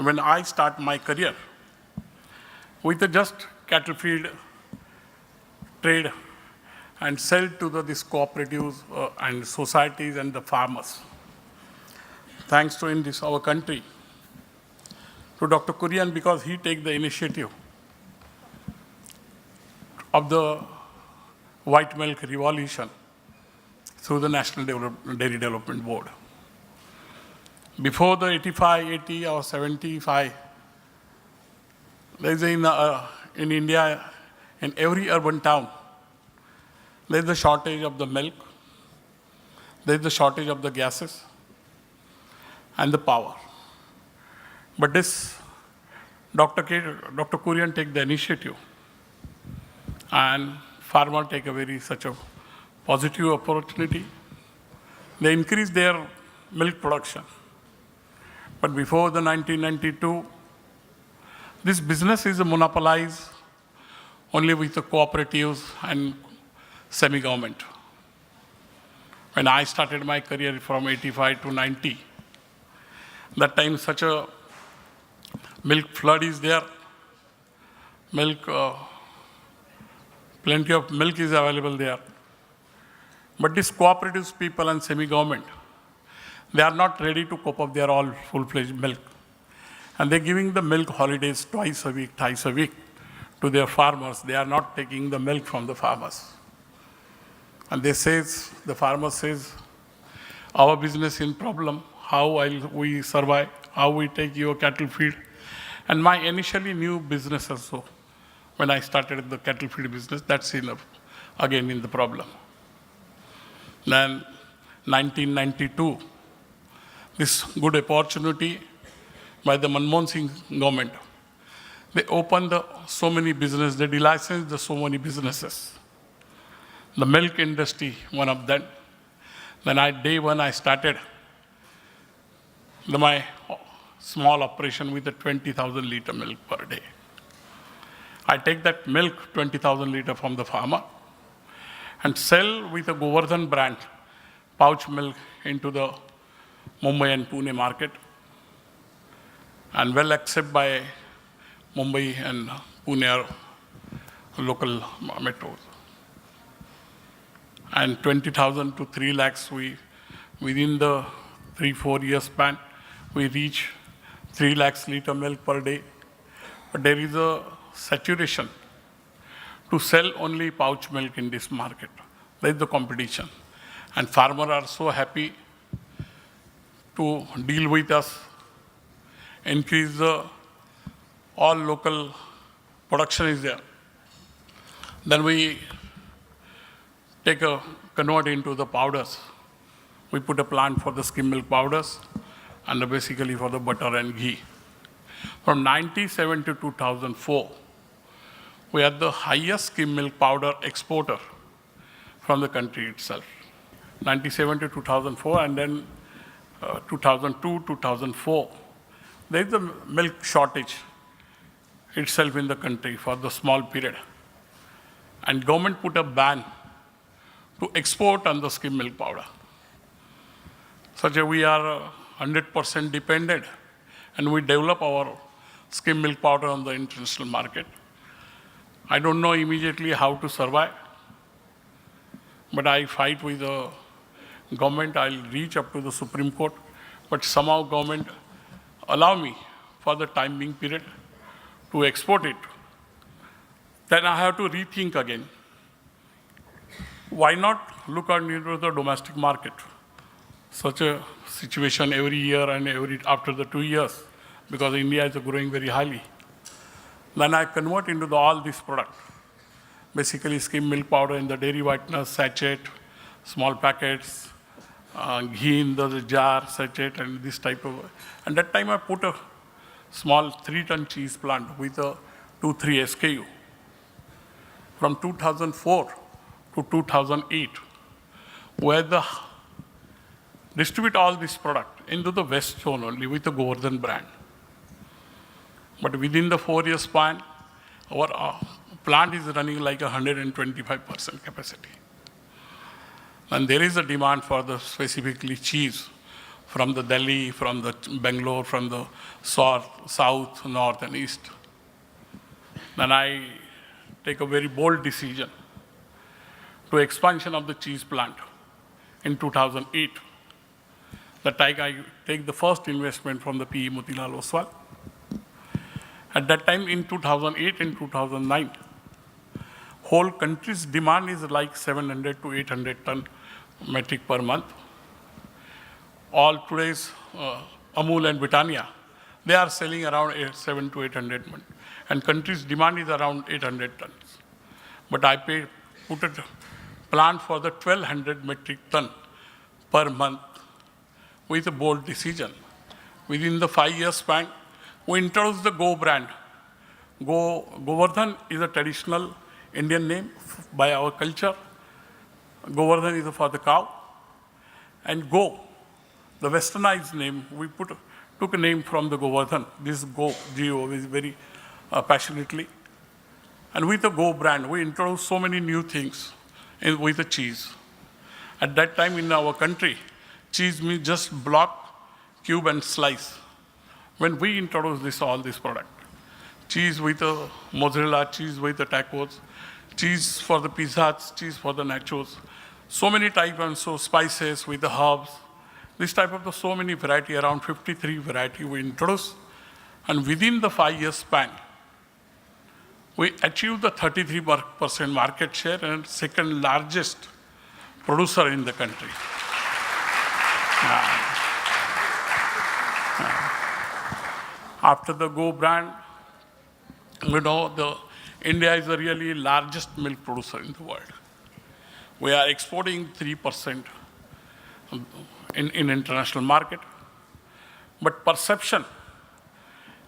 when I start my career with a just cattle feed trade and sell to these cooperatives and societies and the farmers. Thanks to in this our country, to Dr. Kurian, because he take the initiative of the white milk revolution through the National Dairy Development Board. Before the 85, 80 or 75, there is in India, in every urban town, there is a shortage of the milk, there is a shortage of the gases and the power. But this, Dr. Kurian take the initiative, and farmer take such a positive opportunity. They increase their milk production. But before the 1992, this business is monopolized only with the cooperatives and semi-government. When I started my career from 85 to 90, that time such a milk flood is there. Plenty of milk is available there. But these cooperatives people and semi-government, they are not ready to cope up their all full-fledged milk. And they're giving the milk holidays twice a week to their farmers. They are not taking the milk from the farmers. And the farmer says, our business in problem, how will we survive, how we take your cattle feed. And my initially new business also, when I started the cattle feed business, that's again in the problem. Then 1992, this good opportunity by the Manmohan Singh government, they opened so many businesses, they delicensed so many businesses. The milk industry, one of them. Then day one I started my small operation with a 20,000 liter milk per day. I take that milk, 20,000 liter from the farmer, and sell with a Govardhan brand pouch milk into the Mumbai and Pune market, and well accepted by Mumbai and Pune local metros. And 20,000 to 3 lakhs, within the 3-4 years span, we reach 3 lakhs liter milk per day. But there is a saturation to sell only pouch milk in this market. There is the competition. And farmers are so happy to deal with us, increase all local production is there. Then we convert into the powders. We put a plant for the skim milk powders and basically for the butter and ghee. From 1997 to 2004, we are the highest skim milk powder exporter from the country itself. 1997 to 2004, and then 2002, 2004, there is a milk shortage itself in the country for the small period. And government put a ban to export on the skim milk powder. Such that we are 100% dependent, and we develop our skim milk powder on the international market. I don't know immediately how to survive, but I fight with the government. I'll reach up to the Supreme Court, but somehow government allow me for the time being period to export it. Then I have to rethink again. Why not look into the domestic market? Such a situation every year and after the 2 years, because India is growing very highly. Then I convert into all these products. Basically skim milk powder in the dairy whitener, sachet, small packets, ghee in the jar, sachet, and this type of. And that time I put a small 3-ton cheese plant with a 2-3 SKU. From 2004 to 2008, where distribute all this product into the West zone only with the Govardhan brand. But within the 4 year span, our plant is running like 125% capacity. And there is a demand for the specifically cheese from the Delhi, from the Bangalore, from the south, north, and east. Then I take a very bold decision to expansion of the cheese plant in 2008. That I take the first investment from the PE Motilal Oswal. At that time, in 2008 and 2009, whole country's demand is like 700 to 800 ton metric per month. All today's Amul and Britannia, they are selling around 7 to 800 ton, and country's demand is around 800 tons. But I put a plan for the 1200 metric ton per month with a bold decision. Within the 5-year span, we introduced the Go brand. Govardhan is a traditional Indian name by our culture. Govardhan is for the cow. And Go, the westernized name, we took a name from the Govardhan. This Go, G-O, is very passionately. And with the Go brand, we introduced so many new things with the cheese. At that time in our country, cheese means just block, cube, and slice. When we introduced all this product, cheese with the mozzarella, cheese with the tacos, cheese for the pizzas, cheese for the nachos, so many types and so spices with the herbs, this type of so many variety, around 53 variety we introduced, and within the 5-year span, we achieved the 33% market share and second largest producer in the country. After the Go brand, we know India is the really largest milk producer in the world. We are exporting 3% in international market. But perception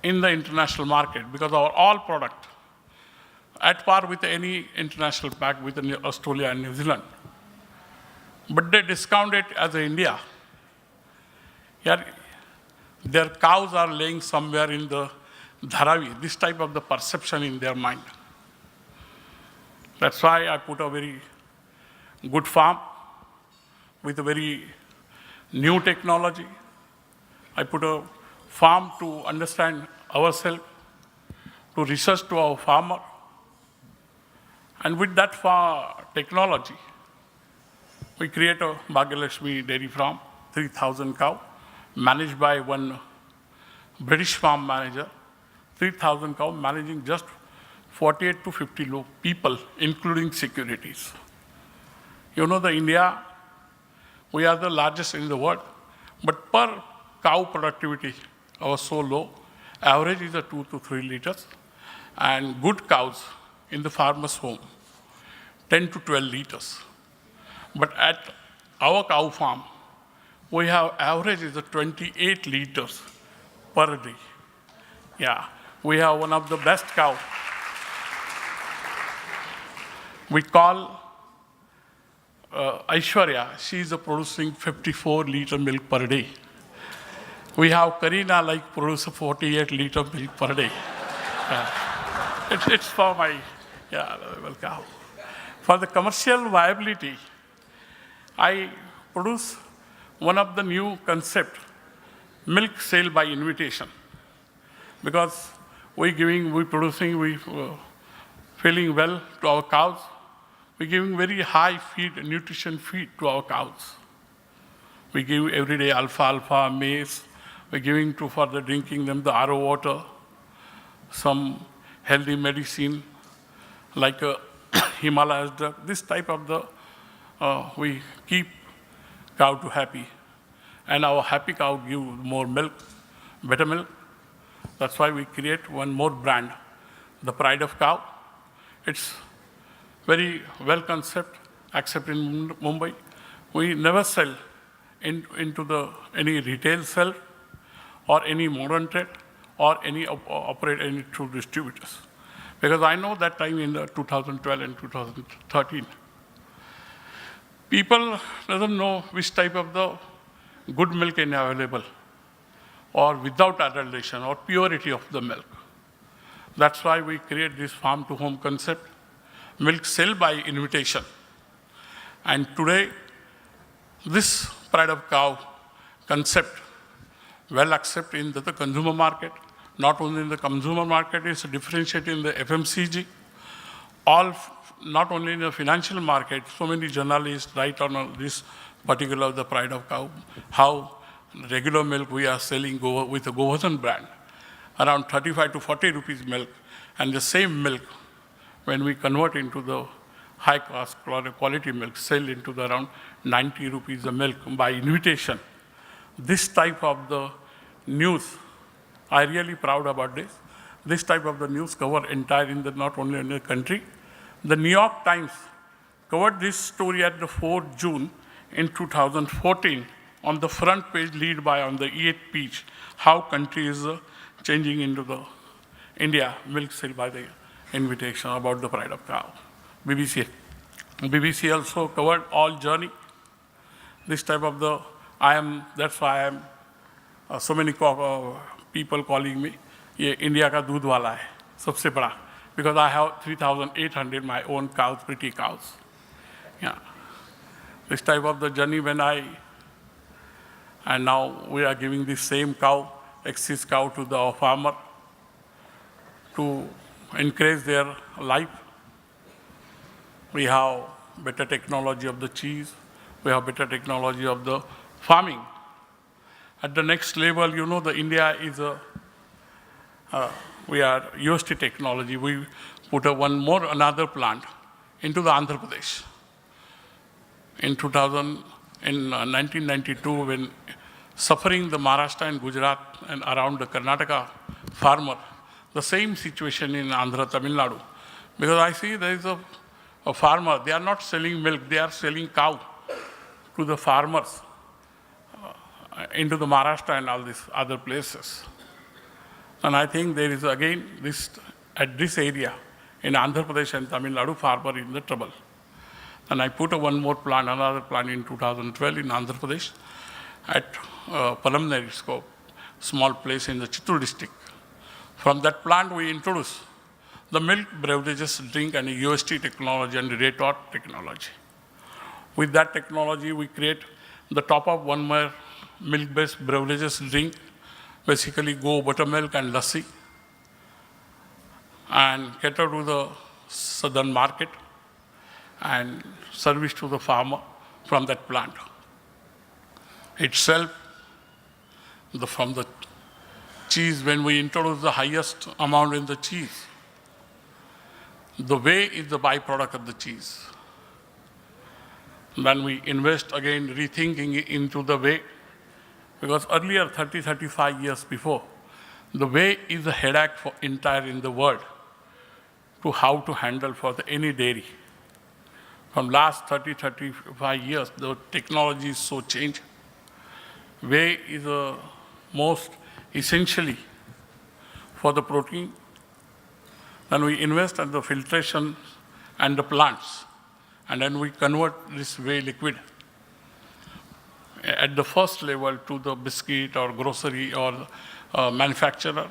in the international market, because our all product at par with any international pack with Australia and New Zealand, but they discount it as India. Here, their cows are laying somewhere in the Dharavi, this type of the perception in their mind. That's why I put a very good farm with a very new technology. I put a farm to understand ourselves, to research to our farmer. And with that technology, we create a Bhagyalakshmi dairy farm, 3,000 cow, managed by one British farm manager, 3,000 cow, managing just 48 to 50 people, including securities. You know, India, we are the largest in the world, but per cow productivity, our so low, average is 2 to 3 liters, and good cows in the farmer's home, 10 to 12 liters. But at our cow farm, we have average is 28 liters per day. Yeah, we have one of the best cow. We call Aishwarya, she is producing 54 liter milk per day. We have Karina produce 48 liter milk per day. It's for my cow. For the commercial viability, I produce one of the new concept, milk sale by invitation. Because we producing, feeling well to our cows. We're giving very high nutrition feed to our cows. We give every day alfalfa, maize. We're giving for the drinking them the RO water, some healthy medicine like Himalayas drug. This type of we keep cow to happy. And our happy cow give more milk, better milk. That's why we create one more brand, the Pride of Cow. It's very well concept, except in Mumbai. We never sell into any retail sell or any modern trade or operate any through distributors. Because I know that time in 2012 and 2013, people doesn't know which type of the good milk is available or without adulteration or purity of the milk. That's why we create this farm to home concept, milk sale by invitation. And today, this Pride of Cow concept well accepted in the consumer market. Not only in the consumer market, it's differentiated in the FMCG. Not only in the financial market, so many journalists write on this particular, the pride of cow, how regular milk we are selling with a Govardhan brand, around 35 to 40 rupees milk, and the same milk, when we convert into the high cost quality milk, sell into the around 90 rupees a milk by invitation. This type of the news, I really proud about this. This type of the news cover entire in the, not only in the country. The New York Times covered this story at the 4th June in 2014 on the front page, lead by on the 8th page, how country is changing into the India, milk sale by the invitation about the pride of cow. BBC also covered all journey. This type of the, that's why I am, so many people calling me, ये India का दूध वाला है, सबसे बड़ा, because I have 3,800 my own cows, pretty cows. Yeah. This type of the journey and now we are giving the same cow, excess cow to the farmer to increase their life. We have better technology of the cheese. We have better technology of the farming. At the next level, you know, the India is we are UST technology. We put another plant into the Andhra Pradesh. In 1992, when suffering the Maharashtra and Gujarat and around the Karnataka farmer, the same situation in Andhra, Tamil Nadu. Because I see there is a farmer, they are not selling milk, they are selling cow to the farmers into the Maharashtra and all these other places. And I think there is again at this area in Andhra Pradesh and Tamil Nadu, farmer in the trouble. And I put another plant in 2012 in Andhra Pradesh at Palamneri, small place in the Chittoor district. From that plant, we introduced the milk beverages drink and UST technology and retort technology. With that technology, we create the top of one more milk-based beverages drink, basically go buttermilk and lassi, and cater to the southern market and service to the farmer from that plant. Itself, from the cheese, when we introduce the highest amount in the cheese, the whey is the byproduct of the cheese. Then we invest again, rethinking into the whey, because earlier, 30, 35 years before, the whey is a headache for entire in the world to how to handle for any dairy. From last 30, 35 years, the technology is so changed. Whey is most essentially for the protein. Then we invest in the filtration and the plants, and then we convert this whey liquid at the first level to the biscuit or grocery or manufacturer.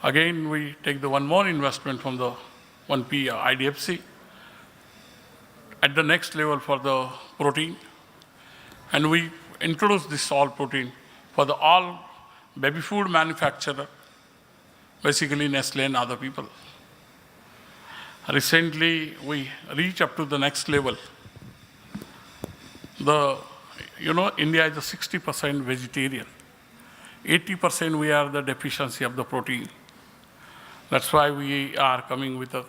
Again, we take the one more investment from the 1P IDFC at the next level for the protein, and we introduce this all protein for the all baby food manufacturer, basically Nestle and other people. Recently, we reach up to the next level. India is a 60% vegetarian. 80% we are the deficiency of the protein. That's why we are coming with a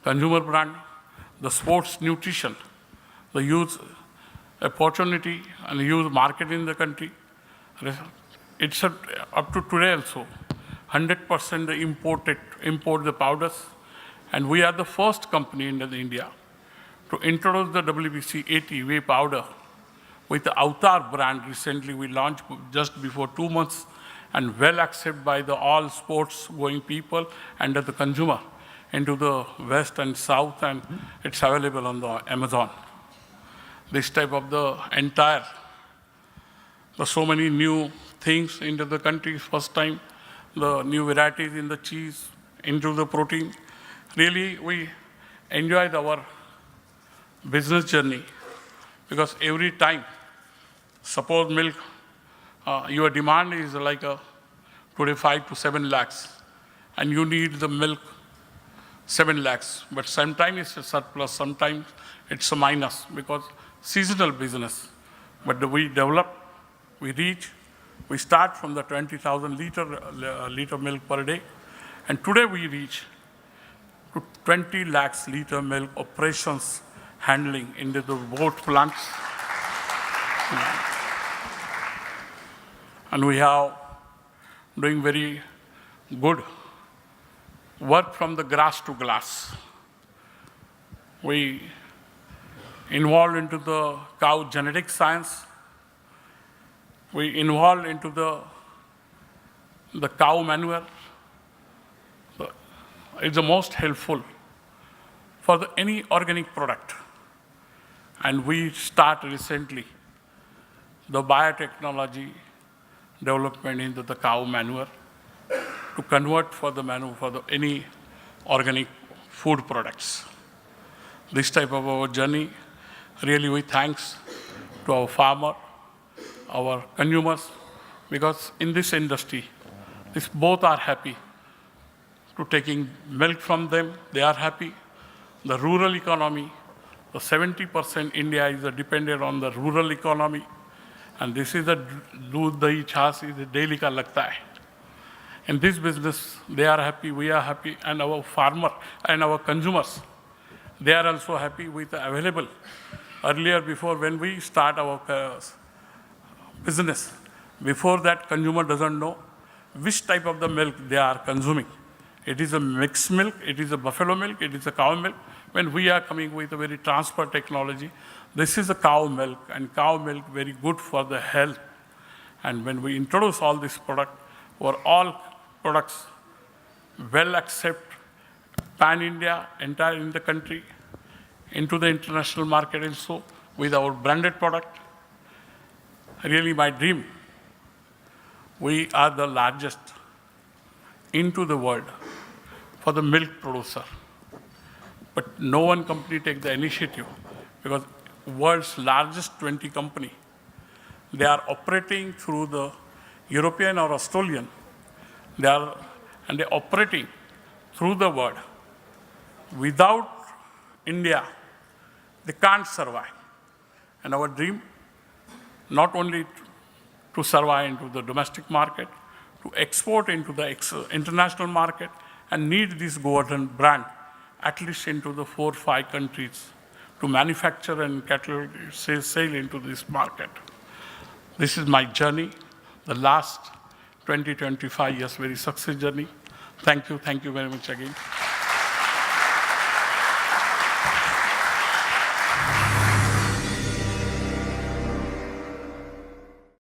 consumer brand, the sports nutrition, the youth opportunity and youth market in the country. It's up to today also, 100% import the powders. And we are the first company in India to introduce the WBC 80 whey powder with the Avatar brand. Recently we launched just before 2 months and well accepted by the all sports going people and the consumer into the west and south, and it's available on the Amazon. This type of the entire, so many new things into the country, first time, the new varieties in the cheese, into the protein. Really, we enjoyed our business journey because every time, suppose milk your demand is like today 5 to 7 lakhs, and you need the milk 7 lakhs. But sometimes it's a surplus, sometimes it's a minus because seasonal business. But we develop, we reach, we start from the 20,000 liter milk per day, and today we reach to 20 lakhs liter milk operations handling into the both plants. And we have doing very good work from the grass to glass. We involved into the cow genetic science. We involved into the cow manure. It's the most helpful for any organic product. And we start recently the biotechnology development into the cow manure to convert for the manure for any organic food products. This type of our journey, really we thanks to our farmer, our consumers, because in this industry, these both are happy to taking milk from them, they are happy. The rural economy, the 70% India is dependent on the rural economy, and this is the doodh dahi chhas is the daily ka lagta hai. In this business, they are happy, we are happy, and our farmer and our consumers, they are also happy with the available. Earlier, before when we start our business, before that consumer doesn't know which type of the milk they are consuming. It is a mixed milk, it is a buffalo milk, it is a cow milk. When we are coming with a very transfer technology, this is a cow milk, and cow milk very good for the health. And when we introduce all this product, or all products well accept pan-India, entire in the country, into the international market also with our branded product. Really my dream, we are the largest into the world for the milk producer. But no one company take the initiative because world's largest 20 company, they are operating through the European or Australian. They're operating through the world. Without India, they can't survive. And our dream, not only to survive into the domestic market, to export into the international market, and need this Govardhan brand at least into the 4 or 5 countries to manufacture and sell into this market. This is my journey, the last 20-25 years, very success journey. Thank you very much again.